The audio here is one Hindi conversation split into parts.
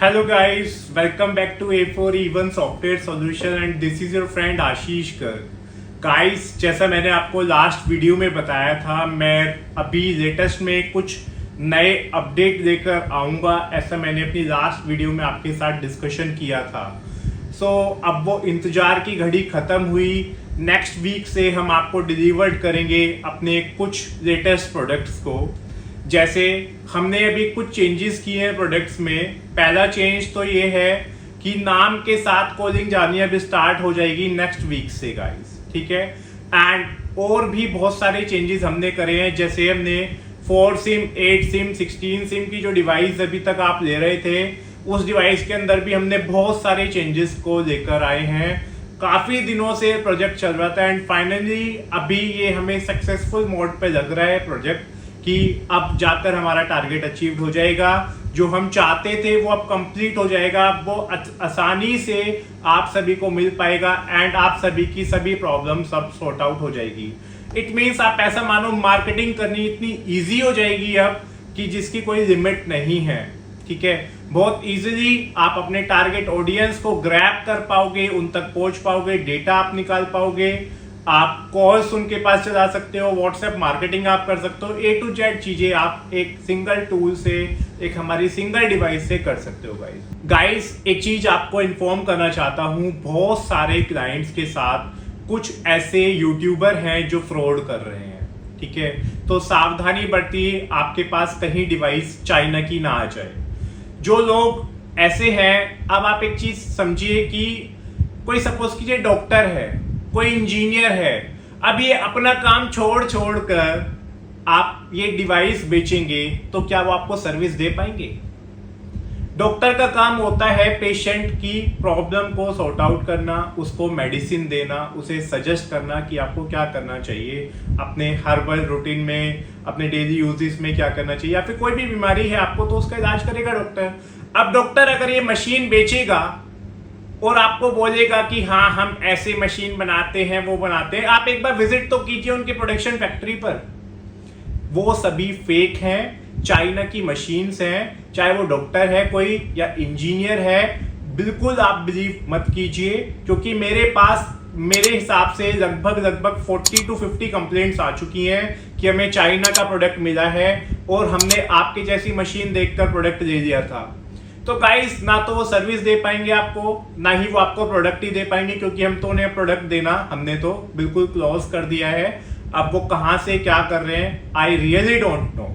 Hello guys, welcome back to A4E1 Software Solution and this is your friend आशीष कर। गाइस, जैसा मैंने आपको लास्ट वीडियो में बताया था, मैं अभी लेटेस्ट में कुछ नए अपडेट लेकर आऊँगा, ऐसा मैंने अपनी लास्ट वीडियो में आपके साथ डिस्कशन किया था। अब वो इंतज़ार की घड़ी ख़त्म हुई। नेक्स्ट वीक से हम आपको डिलीवर्ड करेंगे अपने कुछ लेटेस्ट प्रोडक्ट्स को। जैसे हमने अभी कुछ चेंजेस किए हैं प्रोडक्ट्स में। पहला चेंज तो ये है कि नाम के साथ कॉलिंग जानी अभी स्टार्ट हो जाएगी नेक्स्ट वीक से गाइस, ठीक है। एंड और भी बहुत सारे चेंजेस हमने करे हैं, जैसे हमने 4 सिम 8 सिम 16 सिम की जो डिवाइस अभी तक आप ले रहे थे, उस डिवाइस के अंदर भी हमने बहुत सारे चेंजेस को लेकर आए हैं। काफ़ी दिनों से प्रोजेक्ट चल रहा था एंड फाइनली अभी ये हमें सक्सेसफुल मोड पे लग रहा है प्रोजेक्ट कि अब जाकर हमारा टारगेट अचीव हो जाएगा। जो हम चाहते थे वो अब कंप्लीट हो जाएगा, वो आसानी से आप सभी को मिल पाएगा एंड आप सभी की सभी प्रॉब्लम सब सॉर्ट आउट हो जाएगी। इट मीन्स आप ऐसा मानो मार्केटिंग करनी इतनी इजी हो जाएगी अब कि जिसकी कोई लिमिट नहीं है, ठीक है। बहुत इजीली आप अपने टारगेट ऑडियंस को ग्रैब कर पाओगे, उन तक पहुंच पाओगे, डेटा आप निकाल पाओगे, आप कॉल्स उनके पास चला सकते हो, व्हाट्सएप मार्केटिंग आप कर सकते हो। A to Z चीजें आप एक सिंगल टूल से, एक हमारी सिंगल डिवाइस से कर सकते हो गाइस। एक चीज आपको इन्फॉर्म करना चाहता हूँ, बहुत सारे क्लाइंट्स के साथ कुछ ऐसे यूट्यूबर हैं जो फ्रॉड कर रहे हैं, ठीक है। तो सावधानी बरतिए, आपके पास कहीं डिवाइस चाइना की ना आ जाए। जो लोग ऐसे हैं, अब आप एक चीज समझिए कि कोई सपोज कीजिए डॉक्टर है, कोई इंजीनियर है, अब ये अपना काम छोड़ कर आप ये डिवाइस बेचेंगे तो क्या वो आपको सर्विस दे पाएंगे? डॉक्टर का काम होता है पेशेंट की प्रॉब्लम को सॉर्ट आउट करना, उसको मेडिसिन देना, उसे सजेस्ट करना कि आपको क्या करना चाहिए अपने हर्बल रूटीन में, अपने डेली यूजेस में क्या करना चाहिए, या फिर कोई भी बीमारी है आपको तो उसका इलाज करेगा डॉक्टर। अब डॉक्टर अगर ये मशीन बेचेगा और आपको बोलेगा कि हाँ हम ऐसे मशीन बनाते हैं, वो बनाते हैं, आप एक बार विजिट तो कीजिए उनके प्रोडक्शन फैक्ट्री पर। वो सभी फेक हैं, चाइना की मशीन्स हैं, चाहे वो डॉक्टर है कोई या इंजीनियर है, बिल्कुल आप बिलीव मत कीजिए। क्योंकि मेरे हिसाब से लगभग 40 to 50 कंप्लेंट्स आ चुकी हैं कि हमें चाइना का प्रोडक्ट मिला है और हमने आपकी जैसी मशीन देखकर प्रोडक्ट ले लिया था। तो गाइस, ना तो वो सर्विस दे पाएंगे आपको, ना ही वो आपको प्रोडक्ट ही दे पाएंगे, क्योंकि हम तो उन्हें प्रोडक्ट देना हमने तो बिल्कुल क्लोज कर दिया है। अब वो कहां से क्या कर रहे हैं, आई रियली डोंट नो।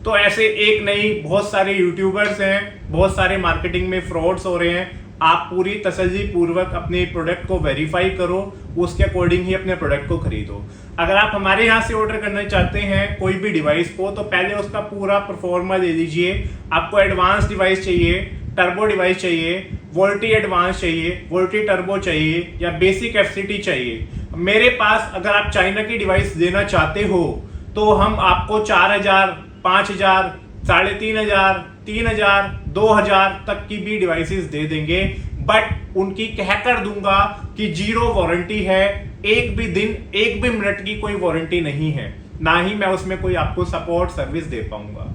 तो ऐसे एक नहीं, बहुत सारे यूट्यूबर्स हैं, बहुत सारे मार्केटिंग में फ्रॉड्स हो रहे हैं। आप पूरी तसल्ली पूर्वक अपने प्रोडक्ट को वेरीफाई करो, उसके अकॉर्डिंग ही अपने प्रोडक्ट को खरीदो। अगर आप हमारे यहाँ से ऑर्डर करना चाहते हैं कोई भी डिवाइस को, तो पहले उसका पूरा परफॉर्मा ले लीजिए। आपको एडवांस डिवाइस चाहिए, टर्बो डिवाइस चाहिए, वोल्टी एडवांस चाहिए, वोल्टी टर्बो चाहिए, या बेसिक एफसीटी चाहिए। मेरे पास अगर आप चाइना की डिवाइस लेना चाहते हो तो हम आपको 4000, 5000, 3500, 3000, 2000 तक की भी डिवाइसेस दे देंगे, बट उनकी कहकर दूंगा कि 0 वारंटी है। एक भी दिन, एक भी मिनट की कोई वारंटी नहीं है, ना ही मैं उसमें कोई आपको सपोर्ट सर्विस दे पाऊंगा,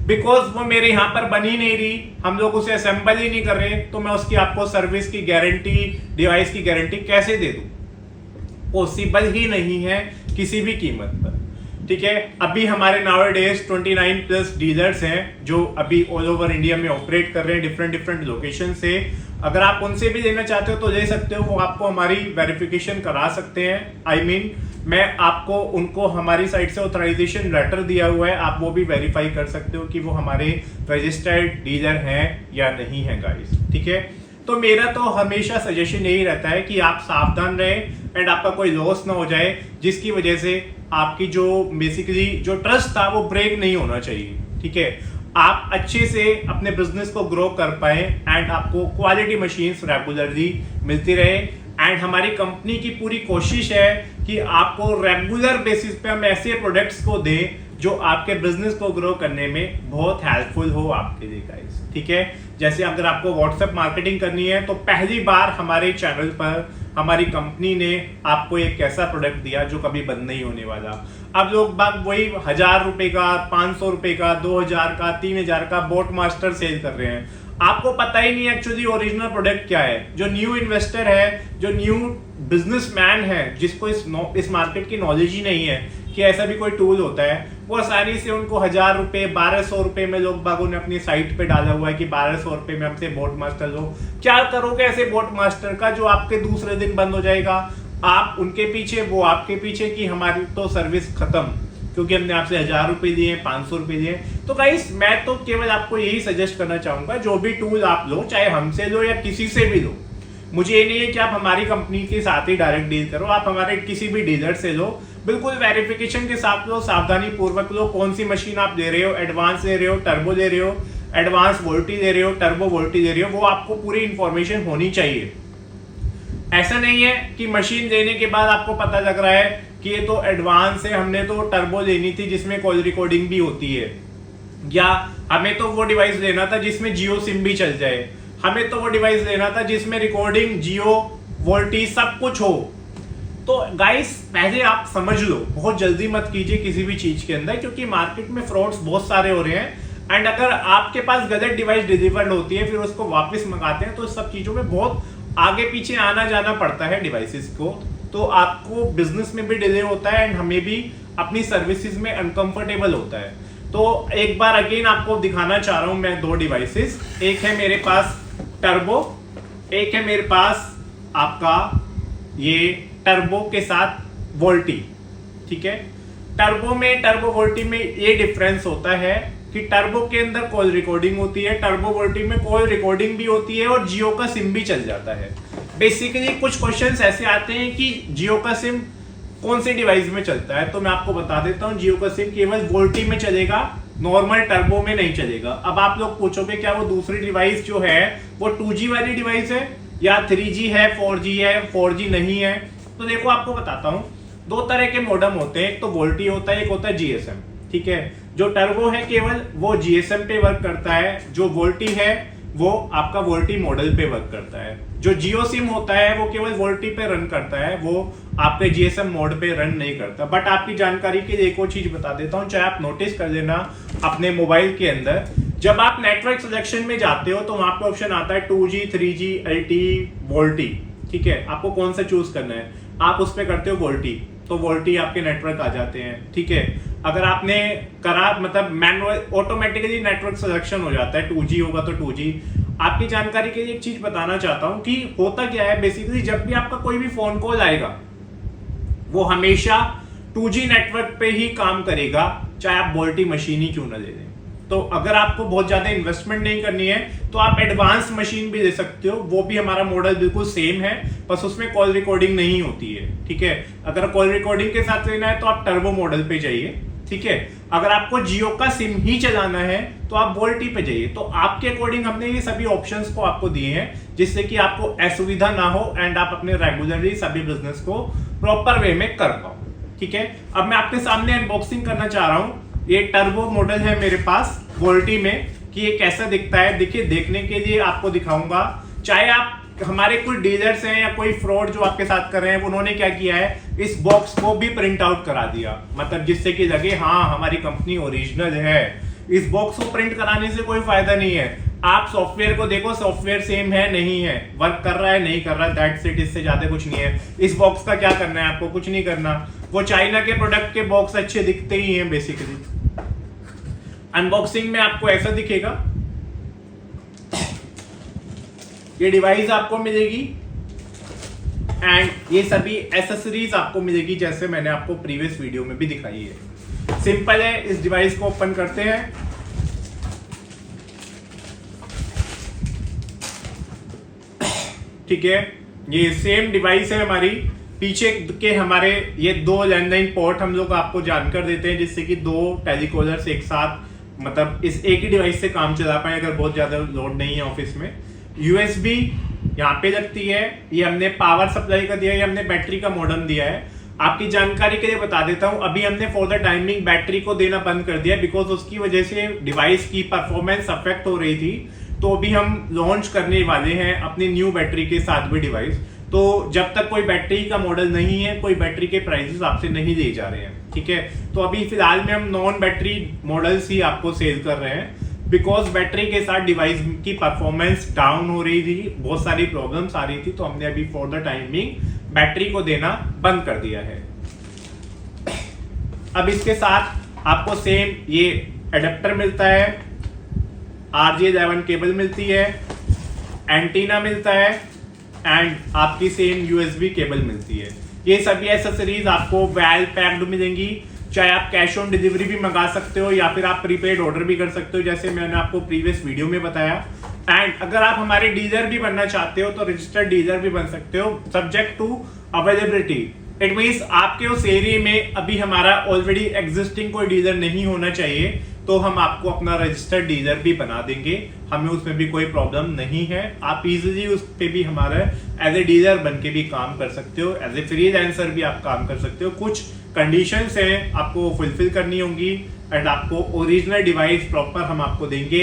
बिकॉज वो मेरे यहाँ पर बन ही नहीं रही, हम लोग उसे असेंबल ही नहीं कर रहे। तो मैं उसकी आपको सर्विस की गारंटी, डिवाइस की गारंटी कैसे दे दूं? पॉसिबल ही नहीं है किसी भी कीमत पर, ठीक है। अभी हमारे नाउअडेज 29+ डीलर्स हैं जो अभी ऑल ओवर इंडिया में ऑपरेट कर रहे हैं, डिफरेंट लोकेशन से। अगर आप उनसे भी लेना चाहते हो तो ले सकते हो, वो आपको हमारी वेरिफिकेशन करा सकते हैं। मैं आपको उनको हमारी साइड से ऑथराइजेशन लेटर दिया हुआ है, आप वो भी वेरीफाई कर सकते हो कि वो हमारे रजिस्टर्ड डीलर हैं या नहीं है गाइस, ठीक है। तो मेरा तो हमेशा सजेशन यही रहता है कि आप सावधान रहें एंड आपका कोई लॉस ना हो जाए, जिसकी वजह से आपकी जो बेसिकली जो ट्रस्ट था वो ब्रेक नहीं होना चाहिए, ठीक है। आप अच्छे से अपने बिजनेस को ग्रो कर पाए एंड आपको क्वालिटी मशीन्स रेगुलरली मिलती रहे। एंड हमारी कंपनी की पूरी कोशिश है कि आपको रेगुलर बेसिस पे हम ऐसे प्रोडक्ट्स को दें जो आपके बिजनेस को ग्रो करने में बहुत हेल्पफुल हो आपके लिए गाइस, ठीक है। जैसे अगर आपको व्हाट्सएप मार्केटिंग करनी है तो पहली बार हमारे चैनल पर हमारी कंपनी ने आपको एक ऐसा प्रोडक्ट दिया जो कभी बंद नहीं होने वाला। अब लोग बाग वही 1000 रुपए का, 500 रुपए का, 2000 का, 3000 का बोट मास्टर सेल कर रहे हैं। आपको पता ही नहीं एक्चुअली ओरिजिनल प्रोडक्ट क्या है। जो न्यू इन्वेस्टर है, जो न्यू बिजनेसमैन है, जिसको इस मार्केट की नॉलेज ही नहीं है कि ऐसा भी कोई टूल होता है, वो आसानी से उनको 1000 रुपए 1200 रुपए में लोग बागों ने अपनी साइट पे डाला हुआ है कि 1200 रुपए में हमसे बोट मास्टर लो। क्या करोगे ऐसे बोट मास्टर का जो आपके दूसरे दिन बंद हो जाएगा? आप उनके पीछे, वो आपके पीछे कि हमारी तो सर्विस खत्म, क्योंकि हमने आपसे 1000 रुपए दिए, 500 रुपए दिए। तो गाइस मैं तो केवल आपको यही सजेस्ट करना चाहूंगा, जो भी टूल आप लो, चाहे हमसे लो या किसी से भी लो, मुझे ये नहीं है कि आप हमारी कंपनी के साथ ही डायरेक्ट डील करो, आप हमारे किसी भी डीलर से लो, बिल्कुल वेरिफिकेशन के साथ लो, सावधानी पूर्वक लो। कौन सी मशीन आप ले रहे हो, एडवांस ले रहे हो, टर्बो ले रहे हो, एडवांस वोल्टी ले रहे हो, टर्बो वोल्टी ले रहे हो, वो आपको पूरी इंफॉर्मेशन होनी चाहिए। ऐसा नहीं है कि मशीन लेने के बाद आपको पता लग रहा है कि ये तो एडवांस है, हमने तो टर्बो लेनी थी जिसमें कॉल रिकॉर्डिंग भी होती है, या हमें तो वो डिवाइस लेना था जिसमें जियो सिम भी चल जाए, हमें तो वो डिवाइस लेना था जिसमें रिकॉर्डिंग, जियो, वोल्टी सब कुछ हो। तो गाइस पहले आप समझ लो, बहुत जल्दी मत कीजिए किसी भी चीज के अंदर, क्योंकि मार्केट में फ्रॉड्स बहुत सारे हो रहे हैं। एंड अगर आपके पास गलत डिवाइस डिलीवर्ड होती है, फिर उसको वापस मंगाते हैं, तो इस सब चीजों में बहुत आगे पीछे आना जाना पड़ता है डिवाइसेस को, तो आपको बिजनेस में भी डिले होता है एंड हमें भी अपनी सर्विसेज में अनकंफर्टेबल होता है। तो एक बार अगेन आपको दिखाना चाह रहा हूं मैं 2 डिवाइसेस। एक है मेरे पास टर्बो, एक है मेरे पास आपका ये टर्बो के साथ वोल्टी। ठीक है, टर्बो में, टर्बो वोल्टी में ये डिफरेंस होता है कि टर्बो के अंदर कॉल रिकॉर्डिंग होती है, टर्बो वोल्टी में कॉल रिकॉर्डिंग भी होती है और जियो का सिम भी चल जाता है। बेसिकली कुछ क्वेश्चंस ऐसे आते हैं कि जियो का सिम कौन सी डिवाइस में चलता है, तो मैं आपको बता देता हूं, जियो का सिम केवल वोल्टी में चलेगा, नॉर्मल टर्बो में नहीं चलेगा। अब आप लोग पूछोगे क्या वो दूसरी डिवाइस जो है वो 2G वाली डिवाइस है या 3G है, 4G है, 4G नहीं है? तो देखो आपको बताता हूं, 2 तरह के मॉडेम होते हैं, एक तो वोल्टी होता है, एक होता है जीएसएम। ठीक है, जो टर्बो है केवल वो जीएसएम पे वर्क करता है, जो वोल्टी है वो आपका वोल्टी मॉडल पे वर्क करता है। जो जियो सिम होता है वो केवल वोल्टी पे रन करता है, वो आपके जीएसएम मोड पे रन नहीं करता। बट आपकी जानकारी के लिए एक और चीज बता देता हूं, चाहे आप नोटिस कर लेना अपने मोबाइल के अंदर, जब आप नेटवर्क सिलेक्शन में जाते हो तो वहां पे ऑप्शन आता है 2G, 3G, LTE, वोल्टी। ठीक है, आपको कौन सा चूज करना है, आप उस पे करते हो वोल्टी, तो वोल्टी आपके नेटवर्क आ जाते हैं। ठीक है, अगर आपने करा मतलब मैनुअल, ऑटोमेटिकली नेटवर्क सिलेक्शन हो जाता है, 2G होगा तो 2G। आपकी जानकारी के लिए एक चीज बताना चाहता हूं कि होता क्या है, बेसिकली जब भी आपका कोई भी फोन कॉल आएगा वो हमेशा 2G नेटवर्क पे ही काम करेगा, चाहे आप वोल्टी मशीन ही क्यों ना ले लें। तो अगर आपको बहुत ज्यादा इन्वेस्टमेंट नहीं करनी है तो आप एडवांस मशीन भी ले सकते हो, वो भी हमारा मॉडल बिल्कुल सेम है, बस उसमें कॉल रिकॉर्डिंग नहीं होती है। ठीक है, अगर कॉल रिकॉर्डिंग के साथ लेना है तो आप टर्बो मॉडल पे जाइए। ठीक है, अगर आपको जियो का सिम ही चलाना है तो आप वोल्टी पे जाइए। तो आपके अकॉर्डिंग हमने ये सभी ऑप्शंस को आपको दिए हैं, जिससे कि आपको असुविधा ना हो एंड आप अपने रेगुलरली सभी बिजनेस को प्रॉपर वे में कर पाओ। ठीक है, अब मैं आपके सामने अनबॉक्सिंग करना चाह रहा हूँ। ये टर्बो मॉडल है मेरे पास वोल्टी में, कि ये कैसा दिखता है। देखिए, देखने के लिए आपको दिखाऊंगा, चाहे आप हमारे कुछ डीलर्स हैं या कोई फ्रॉड जो आपके साथ कर रहे हैं, उन्होंने क्या किया है, इस बॉक्स को भी प्रिंट आउट करा दिया, मतलब जिससे कि लगे हाँ हमारी कंपनी ओरिजिनल है। इस बॉक्स को प्रिंट कराने से कोई फायदा नहीं है, आप सॉफ्टवेयर को देखो, सॉफ्टवेयर सेम है नहीं है, वर्क कर रहा है नहीं कर रहा, दैट्स इट, इससे ज्यादा कुछ नहीं है। इस बॉक्स का क्या करना है, आपको कुछ नहीं करना, वो चाइना के प्रोडक्ट के बॉक्स अच्छे दिखते ही हैं बेसिकली। अनबॉक्सिंग में आपको ऐसा दिखेगा, ये डिवाइस आपको मिलेगी एंड ये सभी एसेसरीज आपको मिलेगी, जैसे मैंने आपको प्रीवियस वीडियो में भी दिखाई है। सिंपल है, इस डिवाइस को ओपन करते हैं। ठीक है, ये सेम डिवाइस है हमारी, पीछे के हमारे ये 2 लैंडलाइन पोर्ट हम लोग आपको जानकर देते हैं, जिससे कि 2 टेलीकॉलर्स एक साथ मतलब इस एक ही डिवाइस से काम चला पाए अगर बहुत ज्यादा लोड नहीं है ऑफिस में। USB यहाँ पे लगती है, ये हमने पावर सप्लाई का दिया है, ये हमने बैटरी का मॉडम दिया है। आपकी जानकारी के लिए बता देता हूं, अभी हमने फॉर द टाइमिंग बैटरी को देना बंद कर दिया, बिकॉज उसकी वजह से डिवाइस की परफॉर्मेंस अफेक्ट हो रही थी। तो अभी हम लॉन्च करने वाले हैं अपनी न्यू बैटरी के साथ भी डिवाइस। तो जब तक कोई बैटरी का मॉडल नहीं है, कोई बैटरी के प्राइसेस आपसे नहीं लिए जा रहे हैं। ठीक है, तो अभी फिलहाल में हम नॉन बैटरी मॉडल्स ही आपको सेल कर रहे हैं, बिकॉज बैटरी के साथ डिवाइस की परफॉर्मेंस डाउन हो रही थी, बहुत सारी प्रॉब्लम्स आ रही थी, तो हमने अभी फॉर द टाइमिंग बैटरी को देना बंद कर दिया है। अब इसके साथ आपको सेम ये एडेप्टर मिलता है, RJ11 केबल मिलती है, एंटीना मिलता है एंड आपकी सेम USB केबल मिलती है। ये सभी एसेसरीज आपको वेल पैक्ड मिलेंगी। चाहे आप कैश ऑन डिलीवरी भी मंगा सकते हो या फिर आप प्रीपेड ऑर्डर भी कर सकते हो, जैसे मैंने आपको प्रीवियस वीडियो में बताया। एंड अगर आप हमारे डीलर भी बनना चाहते हो तो रजिस्टर्ड डीलर भी बन सकते हो, subject to availability. It means आपके उस एरिया में अभी हमारा ऑलरेडी एग्जिस्टिंग कोई डीलर नहीं होना चाहिए, तो हम आपको अपना रजिस्टर्ड डीलर भी बना देंगे, हमें उसमें भी कोई प्रॉब्लम नहीं है। आप इजीली उस पे भी हमारा एज ए डीलर बन के भी काम कर सकते हो, एज ए फ्रीलांसर भी आप काम कर सकते हो। कुछ कंडीशंस हैं आपको फुलफिल करनी होंगी एंड आपको ओरिजिनल डिवाइस प्रॉपर हम आपको देंगे।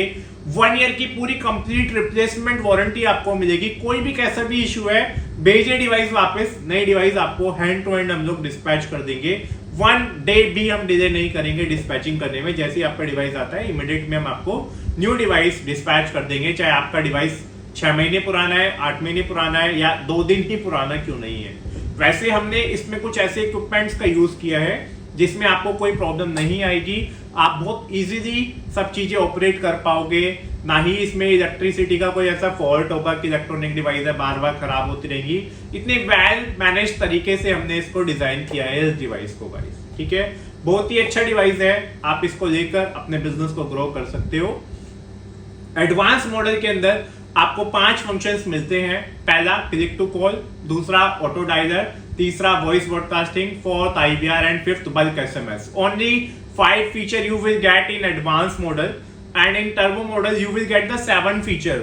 1 ईयर की पूरी कंप्लीट रिप्लेसमेंट वारंटी आपको मिलेगी। कोई भी कैसा भी इशू है, भेजिए डिवाइस वापस, नई डिवाइस आपको हैंड टू हैंड हम लोग डिस्पैच कर देंगे। 1 डे भी हम डिले नहीं करेंगे डिस्पैचिंग करने में। जैसे ही आपका डिवाइस आता है इमीडिएट में हम आपको न्यू डिवाइस डिस्पैच कर देंगे, चाहे आपका डिवाइस 6 महीने पुराना है, 8 महीने पुराना है या 2 दिन ही पुराना क्यों नहीं है। वैसे हमने इसमें कुछ ऐसे इक्विपमेंट्स का यूज किया है जिसमें आपको कोई प्रॉब्लम नहीं आएगी, आप बहुत इजीली सब चीजें ऑपरेट कर पाओगे। ना ही इसमें इलेक्ट्रिसिटी का कोई ऐसा फॉल्ट होगा कि इलेक्ट्रॉनिक डिवाइस है बार बार खराब होती रहेंगी। इतने वेल मैनेज तरीके से हमने इसको डिजाइन किया है इस डिवाइस को गाइस, ठीक है। बहुत ही अच्छा डिवाइस है, आप इसको लेकर अपने बिजनेस को ग्रो कर सकते हो। एडवांस मॉडल के अंदर आपको 5 फंक्शंस मिलते हैं। पहला क्लिक टू कॉल, दूसरा ऑटो डायलर, तीसरा voice broadcasting, fourth IVR and fifth bulk SMS। Only 5 feature you will get in advanced model, and in turbo model you will get the 7 feature.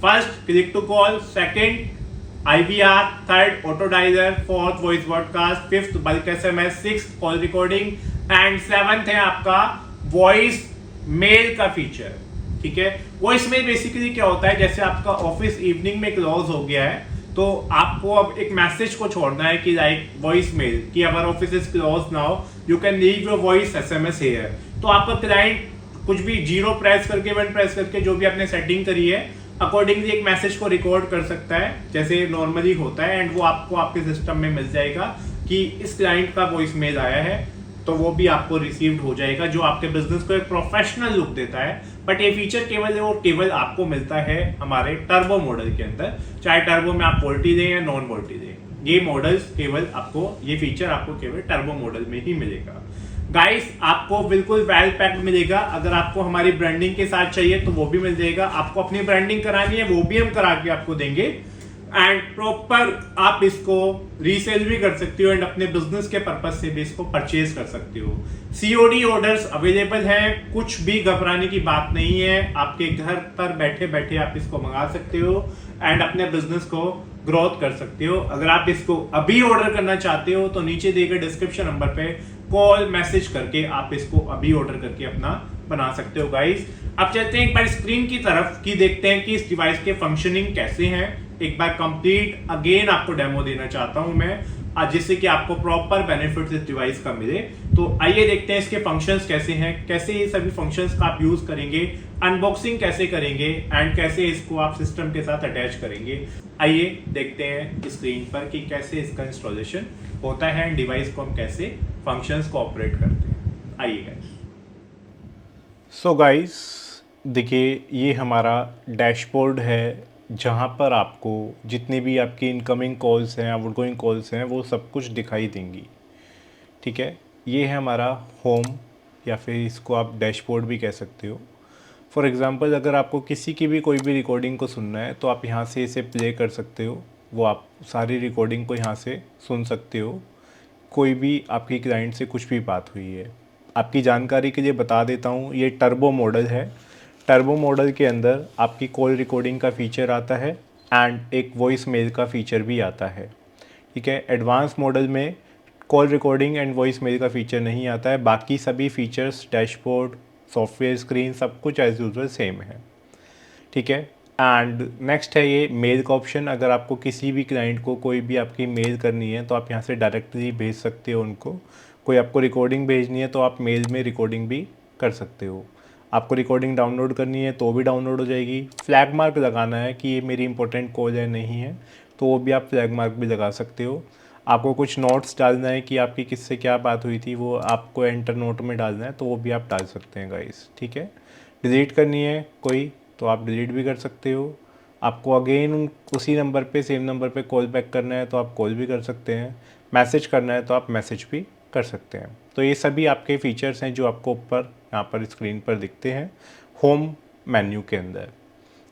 First click to call, second IVR, third auto dialer, fourth voice broadcast, fifth bulk SMS, sixth call recording and seventh है आपका वॉइस मेल का फीचर, ठीक है। वॉइस मेल बेसिकली क्या होता है, जैसे आपका ऑफिस इवनिंग में क्लोज हो गया है तो आपको अब एक मैसेज को छोड़ना है कि लाइक वॉइस मेल कि अवर office is close now, you can leave your voice SMS here. तो आपका क्लाइंट कुछ भी 0 प्रेस करके 1 प्रेस करके जो भी आपने सेटिंग करी है अकॉर्डिंगली एक मैसेज को रिकॉर्ड कर सकता है जैसे नॉर्मली होता है, एंड वो आपको आपके सिस्टम में मिल जाएगा कि इस क्लाइंट का वॉइस मेल आया है, तो वो भी आपको रिसीव्ड हो जाएगा, जो आपके बिजनेस को एक प्रोफेशनल लुक देता है। बट ये फीचर केवल आपको मिलता है हमारे टर्बो मॉडल के अंदर, चाहे टर्बो में आप वोल्टी दें या नॉन वोल्टी दें, ये मॉडल्स केवल आपको, ये फीचर आपको केवल टर्बो मॉडल में ही मिलेगा। गाइस आपको बिल्कुल वेल पैक्ड मिलेगा। अगर आपको हमारी ब्रांडिंग के साथ चाहिए तो वो भी मिल जाएगा, आपको अपनी ब्रांडिंग करानी है वो भी हम करा के आपको देंगे, एंड प्रॉपर आप इसको रीसेल भी कर सकते हो एंड अपने बिजनेस के पर्पज से भी इसको परचेज कर सकते हो। COD ऑर्डर्स अवेलेबल हैं, कुछ भी घबराने की बात नहीं है, आपके घर पर बैठे बैठे आप इसको मंगा सकते हो एंड अपने बिजनेस को ग्रोथ कर सकते हो। अगर आप इसको अभी ऑर्डर करना चाहते हो तो नीचे दिए गए डिस्क्रिप्शन नंबर पे कॉल मैसेज करके आप इसको अभी ऑर्डर करके अपना बना सकते हो। गाइस अब चलते हैं एक बार स्क्रीन की तरफ कि देखते हैं कि इस डिवाइस के फंक्शनिंग कैसे हैं। एक बार कंप्लीट अगेन आपको डेमो देना चाहता हूं मैं, जिससे कि आपको प्रॉपर बेनिफिट इस डिवाइस का मिले। तो आइए देखते हैं इसके फंक्शंस कैसे हैं, कैसे ये सभी फंक्शंस का आप यूज करेंगे, अनबॉक्सिंग कैसे करेंगे एंड कैसे इसको आप सिस्टम के साथ अटैच करेंगे। आइए देखते हैं स्क्रीन पर कि कैसे इसका इंस्टॉलेशन होता है एंड डिवाइस को हम कैसे फंक्शंस को ऑपरेट करते हैं। आइए गाइस। सो गाइस देखिए, ये हमारा डैशबोर्ड है जहाँ पर आपको जितनी भी आपकी इनकमिंग कॉल्स हैं, आउटगोइंग कॉल्स हैं, वो सब कुछ दिखाई देंगी, ठीक है। ये है हमारा होम, या फिर इसको आप डैशबोर्ड भी कह सकते हो। फॉर एग्ज़ाम्पल अगर आपको किसी की भी कोई भी रिकॉर्डिंग को सुनना है तो आप यहाँ से इसे प्ले कर सकते हो, वो आप सारी रिकॉर्डिंग को यहाँ से सुन सकते हो। कोई भी आपकी क्लाइंट से कुछ भी बात हुई है, आपकी जानकारी के लिए बता देता हूँ, ये टर्बो मॉडल है। टर्बो मॉडल के अंदर आपकी कॉल रिकॉर्डिंग का फ़ीचर आता है एंड एक वॉइस मेल का फ़ीचर भी आता है, ठीक है। एडवांस मॉडल में call recording and voice mail का फ़ीचर नहीं आता है, बाकी सभी फीचर्स, डैशबोर्ड, सॉफ्टवेयर स्क्रीन, सब कुछ एज़ यूजुअल सेम है, ठीक है। एंड नेक्स्ट है ये मेल का ऑप्शन। अगर आपको किसी भी क्लाइंट को कोई भी आपकी मेल करनी है तो आप यहाँ से डायरेक्टली भेज सकते हो उनको। कोई आपको रिकॉर्डिंग भेजनी है तो आप मेल में रिकॉर्डिंग भी कर सकते हो। आपको रिकॉर्डिंग डाउनलोड करनी है तो भी डाउनलोड हो जाएगी। फ्लैग मार्क लगाना है कि ये मेरी इंपॉर्टेंट कॉल है नहीं है, तो वो भी आप फ्लैग मार्क भी लगा सकते हो। आपको कुछ नोट्स डालना है कि आपकी किससे क्या बात हुई थी, वो आपको एंटर नोट में डालना है तो वो भी आप डाल सकते हैं गाइस, ठीक है। डिलीट करनी है कोई तो आप डिलीट भी कर सकते हो। आपको अगेन उसी नंबर पे, सेम नंबर पे कॉल बैक करना है तो आप कॉल भी कर सकते हैं। मैसेज करना है तो आप मैसेज भी कर सकते हैं। तो ये सभी आपके फीचर्स हैं जो आपको ऊपर यहाँ पर स्क्रीन पर दिखते हैं होम मेन्यू के अंदर,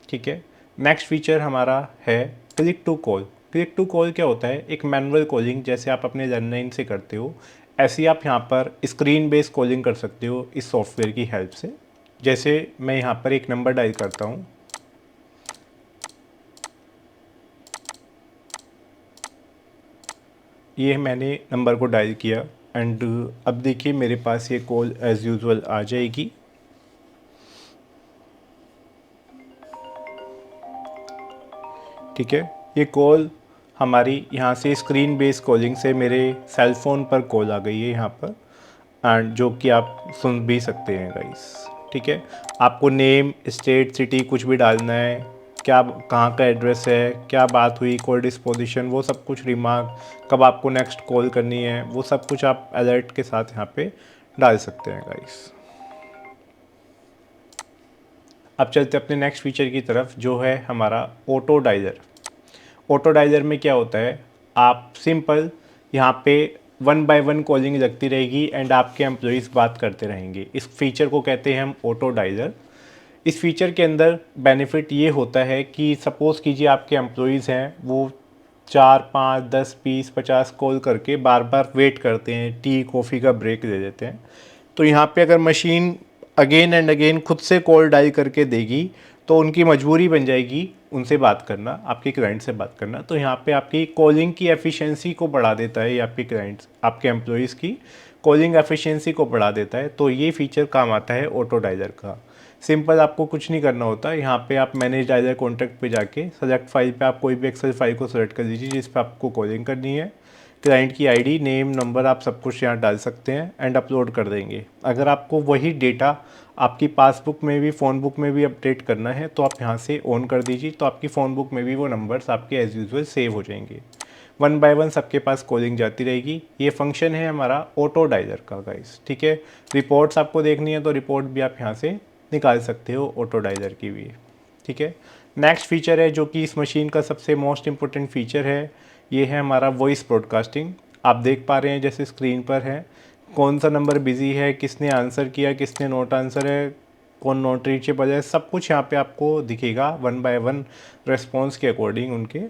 ठीक है। नेक्स्ट फीचर हमारा है click to call. Click to call क्या होता है? एक मैनुअल कॉलिंग जैसे आप अपने लैंडलाइन से करते हो, ऐसे आप यहाँ पर स्क्रीन बेस्ड कॉलिंग कर सकते हो इस सॉफ्टवेयर की हेल्प से। जैसे मैं यहाँ पर एक नंबर डायल करता हूँ, ये मैंने नंबर को डायल किया एंड अब देखिए मेरे पास ये कॉल एज़ यूजुअल आ जाएगी। ठीक है, ये कॉल हमारी यहाँ से स्क्रीन बेस्ड कॉलिंग से मेरे सेल फ़ोन पर कॉल आ गई है यहाँ पर, एंड जो कि आप सुन भी सकते हैं गाइस, ठीक है। आपको नेम, स्टेट, सिटी कुछ भी डालना है, क्या कहाँ का एड्रेस है, क्या बात हुई, कॉल डिस्पोजिशन, वो सब कुछ, रिमार्क, कब आपको नेक्स्ट कॉल करनी है, वो सब कुछ आप अलर्ट के साथ यहाँ पे डाल सकते हैं गाइस। अब चलते अपने नेक्स्ट फीचर की तरफ जो है हमारा ऑटो डायलर। ऑटो डायलर में क्या होता है, आप सिंपल यहाँ पे 1 बाय 1 कॉलिंग लगती रहेगी एंड आपके एम्प्लॉयज़ बात करते रहेंगे। इस फीचर को कहते हैं हम ऑटो डायलर। इस फीचर के अंदर बेनिफिट ये होता है कि सपोज़ कीजिए आपके एम्प्लॉयज़ हैं, वो 4, 5, 10, 20, 50 कॉल करके बार बार वेट करते हैं, टी कॉफ़ी का ब्रेक ले लेते हैं। तो यहाँ पे अगर मशीन अगेन एंड अगेन खुद से कॉल डायल करके देगी तो उनकी मजबूरी बन जाएगी उनसे बात करना, आपके क्लाइंट से बात करना। तो यहाँ पे आपकी कॉलिंग की एफिशिएंसी को बढ़ा देता है, ये आपके क्लाइंट्स, आपके एम्प्लॉयज़ की कॉलिंग एफिशिएंसी को बढ़ा देता है। तो ये फीचर काम आता है ऑटो डायलर का। सिंपल आपको कुछ नहीं करना होता, यहाँ पे आप मैनेज डायलर कॉन्टैक्ट पे जाके सेलेक्ट फाइल पे आप कोई भी एक्सेल फाइल को सेलेक्ट कर लीजिए जिस पे आपको कॉलिंग करनी है। क्लाइंट की आईडी, नेम, नंबर आप सब कुछ यहाँ डाल सकते हैं एंड अपलोड कर देंगे। अगर आपको वही डेटा आपकी पासबुक में भी, फ़ोन बुक में भी अपडेट करना है तो आप यहाँ से ऑन कर दीजिए, तो आपकी फ़ोन बुक में भी वो नंबर्स आपके एज़ यूजुअल सेव हो जाएंगे। 1 बाय 1 सबके पास कॉलिंग जाती रहेगी। ये फंक्शन है हमारा ऑटो डायलर का गाइस, ठीक है। रिपोर्ट्स आपको देखनी है तो रिपोर्ट भी आप यहाँ से निकाल सकते हो ऑटो डायलर की भी, ठीक है। नेक्स्ट फीचर है जो कि इस मशीन का सबसे मोस्ट इम्पोर्टेंट फीचर है, ये है हमारा वॉइस ब्रॉडकास्टिंग। आप देख पा रहे हैं जैसे स्क्रीन पर है, कौन सा नंबर बिजी है, किसने आंसर किया, किसने नोट आंसर है, कौन नोट रीचेबल है, सब कुछ यहाँ पे आपको दिखेगा 1 बाय 1 रेस्पॉन्स के अकॉर्डिंग उनके।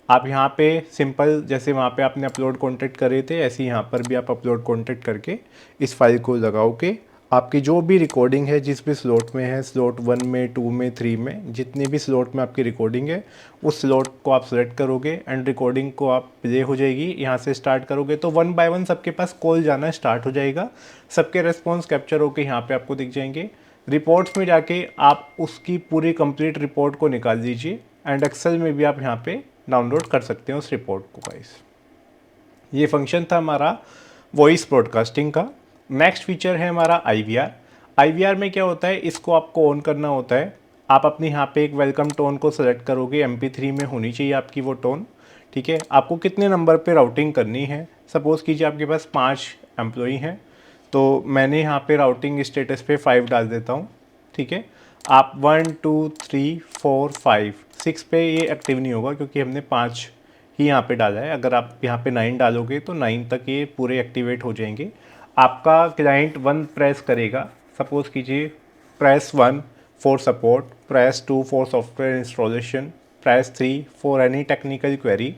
आप यहाँ पे सिंपल जैसे वहाँ पे आपने अपलोड कॉन्टेक्ट करे थे, ऐसे ही यहाँ पर भी आप अपलोड कॉन्टेक्ट करके इस फाइल को लगाओ के आपकी जो भी रिकॉर्डिंग है जिस भी स्लॉट में है, स्लॉट 1 में, 2 में, 3 में, जितनी भी स्लॉट में आपकी रिकॉर्डिंग है उस स्लॉट को आप सेलेक्ट करोगे एंड रिकॉर्डिंग को आप प्ले हो जाएगी। यहाँ से स्टार्ट करोगे तो 1 बाय 1 सबके पास कॉल जाना स्टार्ट हो जाएगा, सबके रेस्पॉन्स कैप्चर होकर यहाँ पे आपको दिख जाएंगे। रिपोर्ट्स में जाके आप उसकी पूरी कंप्लीट रिपोर्ट को निकाल दीजिए एंड एक्सेल में भी आप यहाँ पे डाउनलोड कर सकते हैं उस रिपोर्ट को गाइस। ये फंक्शन था हमारा वॉइस ब्रॉडकास्टिंग का। नेक्स्ट फीचर है हमारा IVR। IVR में क्या होता है, इसको आपको ऑन करना होता है। आप अपने यहाँ पे एक वेलकम टोन को सेलेक्ट करोगे, MP3 में होनी चाहिए आपकी वो टोन, ठीक है। आपको कितने नंबर पे राउटिंग करनी है, सपोज़ कीजिए आपके पास 5 एम्प्लॉई हैं तो मैंने यहाँ पे राउटिंग स्टेटस पे 5 डाल देता हूँ, ठीक है। आप 1 2 3 4 5 6 पे ये एक्टिव नहीं होगा क्योंकि हमने 5 ही यहाँ पे डाला है। अगर आप यहाँ पे 9 डालोगे तो 9 तक ये पूरे एक्टिवेट हो जाएंगे। आपका क्लाइंट 1 प्रेस करेगा, सपोज़ कीजिए press 1 for support, press 2 for software installation, press 3 for any technical query.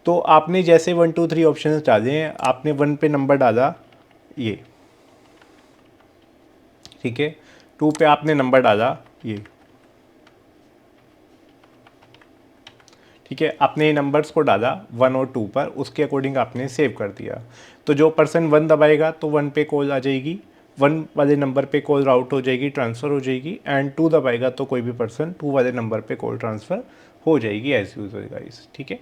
तो आपने जैसे 1 2 3 ऑप्शन डाले हैं, आपने 1 पे नंबर डाला ये, ठीक है, 2 पे आपने नंबर डाला ये, ठीक है। आपने ये नंबर्स को डाला 1 और 2 पर, उसके अकॉर्डिंग आपने सेव कर दिया। तो जो पर्सन 1 दबाएगा तो 1 पे कॉल आ जाएगी, 1 वाले नंबर पे कॉल राउट हो जाएगी, ट्रांसफ़र हो जाएगी, एंड 2 दबाएगा तो कोई भी पर्सन 2 वाले नंबर पे कॉल ट्रांसफ़र हो जाएगी एज यूजुअल गाइस, ठीक है।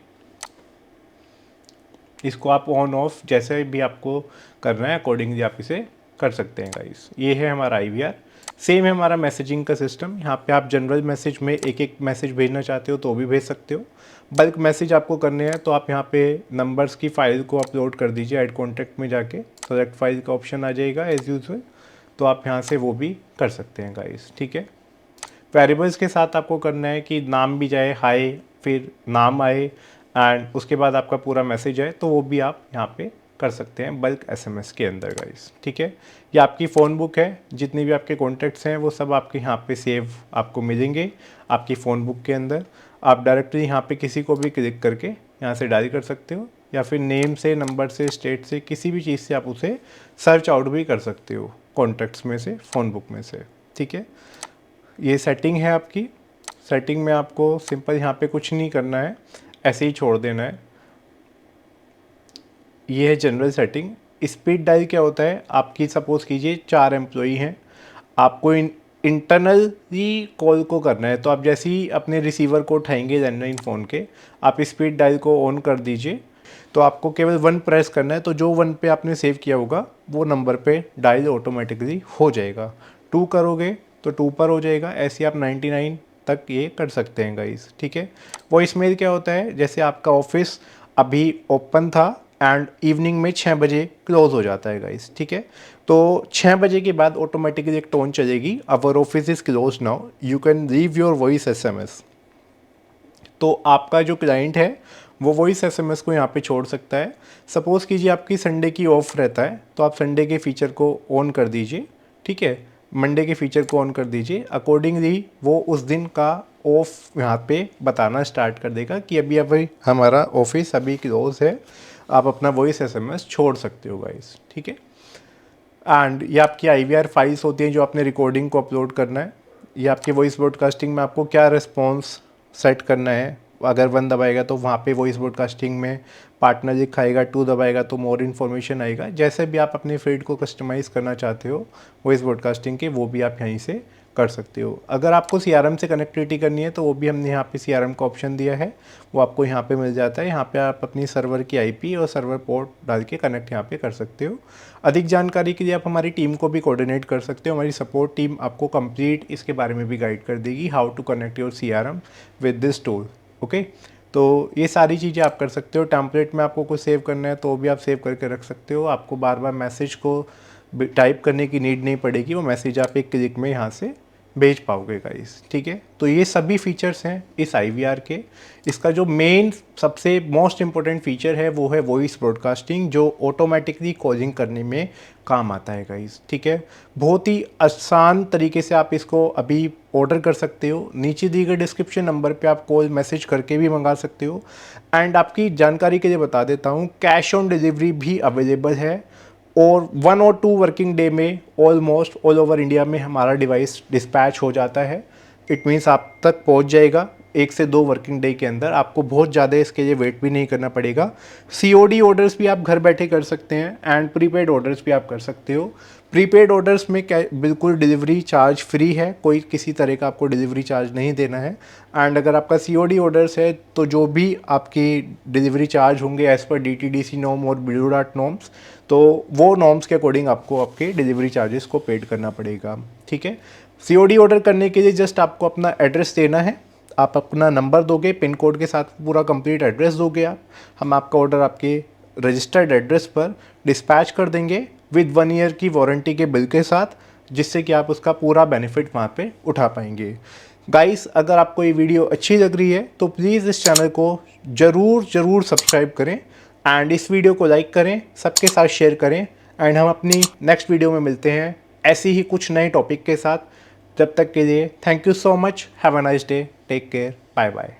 इसको आप ऑन ऑफ जैसे भी आपको करना है अकॉर्डिंगली आप इसे कर सकते हैं गाइस। ये है हमारा IVR। सेम है हमारा मैसेजिंग का सिस्टम। यहाँ पे आप जनरल मैसेज में एक एक मैसेज भेजना चाहते हो तो भी भेज सकते हो। बल्क मैसेज आपको करने हैं तो आप यहाँ पे नंबर्स की फ़ाइल को अपलोड कर दीजिए, ऐड कॉन्टैक्ट में जाके सेलेक्ट फाइल का ऑप्शन आ जाएगा एज़ यूजुअल, तो आप यहाँ से वो भी कर सकते हैं गाइस, ठीक है। वेरिएबल्स के साथ आपको करना है कि नाम भी जाए हाय, फिर नाम आए एंड उसके बाद आपका पूरा मैसेज आए, तो वो भी आप यहाँ पे कर सकते हैं बल्क एसएमएस के अंदर गाइस, ठीक है। ये आपकी फ़ोन बुक है, जितने भी आपके कॉन्टैक्ट्स हैं वो सब आपके यहाँ पे सेव आपको मिलेंगे आपकी फ़ोन बुक के अंदर। आप डायरेक्टली यहाँ पे किसी को भी क्लिक करके यहाँ से डायल कर सकते हो, या फिर नेम से, नंबर से, स्टेट से, किसी भी चीज़ से आप उसे सर्च आउट भी कर सकते हो कॉन्टैक्ट्स में से, फ़ोन बुक में से, ठीक है। ये सेटिंग है आपकी। सेटिंग में आपको सिंपल यहाँ पे कुछ नहीं करना है, ऐसे ही छोड़ देना है। ये है जनरल सेटिंग। स्पीड डायल क्या होता है, आपकी सपोज़ कीजिए 4 एम्प्लॉई हैं, आपको इंटरनली कॉल को करना है, तो आप जैसे ही अपने रिसीवर को उठाएंगे लैंडलाइन फ़ोन के, आप स्पीड डायल को ऑन कर दीजिए, तो आपको केवल 1 प्रेस करना है, तो जो 1 पे आपने सेव किया होगा वो नंबर पे डायल ऑटोमेटिकली हो जाएगा। 2 करोगे तो 2 पर हो जाएगा। ऐसे आप 99 तक ये कर सकते हैं गाइस, ठीक है। वॉइस मेल क्या होता है, जैसे आपका ऑफिस अभी ओपन था एंड इवनिंग में 6 बजे क्लोज हो जाता है गाइस, ठीक है। तो 6 बजे के बाद ऑटोमेटिकली एक टोन चलेगी, अवर office is close now, you can leave your voice SMS. तो आपका जो क्लाइंट है वो वॉइस एसएमएस को यहाँ पे छोड़ सकता है। सपोज़ कीजिए आपकी संडे की ऑफ रहता है, तो आप संडे के फीचर को ऑन कर दीजिए, ठीक है। मंडे के फीचर को ऑन कर दीजिए, अकॉर्डिंगली वो उस दिन का ऑफ यहाँ पे बताना स्टार्ट कर देगा कि अभी हमारा ऑफिस अभी क्लोज है, आप अपना वॉइस एसएमएस छोड़ सकते हो गाइस, ठीक है। एंड ये आपकी IVR फाइल्स होती हैं जो आपने रिकॉर्डिंग को अपलोड करना है। ये आपके वॉइस ब्रॉडकास्टिंग में आपको क्या रिस्पॉन्स सेट करना है, अगर 1 दबाएगा तो वहाँ पे वॉइस ब्रॉडकास्टिंग में पार्टनर लिखाएगा, 2 दबाएगा तो मोर इन्फॉर्मेशन आएगा। जैसे भी आप अपने फील्ड को कस्टमाइज़ करना चाहते हो वॉइस ब्रॉडकास्टिंग के, वो भी आप यहीं से कर सकते हो। अगर आपको CRM से कनेक्टिविटी करनी है तो वो भी हमने यहाँ पे CRM का ऑप्शन दिया है, वो आपको यहाँ पे मिल जाता है। यहाँ पे आप अपनी सर्वर की IP और सर्वर पोर्ट डाल के कनेक्ट यहाँ पे कर सकते हो। अधिक जानकारी के लिए आप हमारी टीम को भी कोऑर्डिनेट कर सकते हो। हमारी सपोर्ट टीम आपको कंप्लीट इसके बारे में भी गाइड कर देगी, how to connect your CRM with this tool, okay. तो ये सारी चीज़ें आप कर सकते हो। टेम्पलेट में आपको कुछ सेव करना है तो भी आप सेव करके रख सकते हो। आपको बार बार मैसेज को टाइप करने की नीड नहीं पड़ेगी, वो मैसेज आप एक क्लिक में यहाँ से भेज पाओगे गाइस, ठीक है। तो ये सभी फीचर्स हैं इस IVR के। इसका जो मेन सबसे मोस्ट इम्पोर्टेंट फीचर है वो है वॉइस ब्रॉडकास्टिंग, जो ऑटोमेटिकली कॉलिंग करने में काम आता है गाइस, ठीक है। बहुत ही आसान तरीके से आप इसको अभी ऑर्डर कर सकते हो। नीचे दिए गए डिस्क्रिप्शन नंबर पे आप कॉल मैसेज करके भी मंगा सकते हो। एंड आपकी जानकारी के लिए बता देता हूँ, कैश ऑन डिलीवरी भी अवेलेबल है, और 1 और 2 वर्किंग डे में ऑलमोस्ट ऑल ओवर इंडिया में हमारा डिवाइस डिस्पैच हो जाता है। इट मीन्स आप तक पहुंच जाएगा 1 से 2 वर्किंग डे के अंदर। आपको बहुत ज़्यादा इसके लिए वेट भी नहीं करना पड़ेगा। COD ऑर्डर्स भी आप घर बैठे कर सकते हैं एंड प्रीपेड ऑर्डर्स भी आप कर सकते हो। प्रीपेड ऑर्डर्स में बिल्कुल डिलीवरी चार्ज फ्री है, कोई किसी तरह का आपको डिलीवरी चार्ज नहीं देना है। एंड अगर आपका COD ऑर्डर्स है तो जो भी आपकी डिलीवरी चार्ज होंगे एज़ पर DTDC नॉर्म और ब्लू डार्ट नॉर्म्स, तो वो नॉर्म्स के अकॉर्डिंग आपको आपके डिलीवरी चार्जेस को पेड करना पड़ेगा, ठीक है। COD ऑर्डर करने के लिए जस्ट आपको अपना एड्रेस देना है, आप अपना नंबर दोगे, पिन कोड के साथ पूरा कंप्लीट एड्रेस दोगे आप, हम आपका ऑर्डर आपके रजिस्टर्ड एड्रेस पर डिस्पैच कर देंगे विद 1 ईयर की वारंटी के बिल के साथ, जिससे कि आप उसका पूरा बेनिफिट वहाँ पे उठा पाएंगे। गाइस, अगर आपको ये वीडियो अच्छी लग रही है तो प्लीज़ इस चैनल को ज़रूर सब्सक्राइब करें एंड इस वीडियो को लाइक करें, सबके साथ शेयर करें। एंड हम अपनी नेक्स्ट वीडियो में मिलते हैं ऐसे ही कुछ नए टॉपिक के साथ। जब तक के लिए thank you so much, have a nice day, take care, bye bye.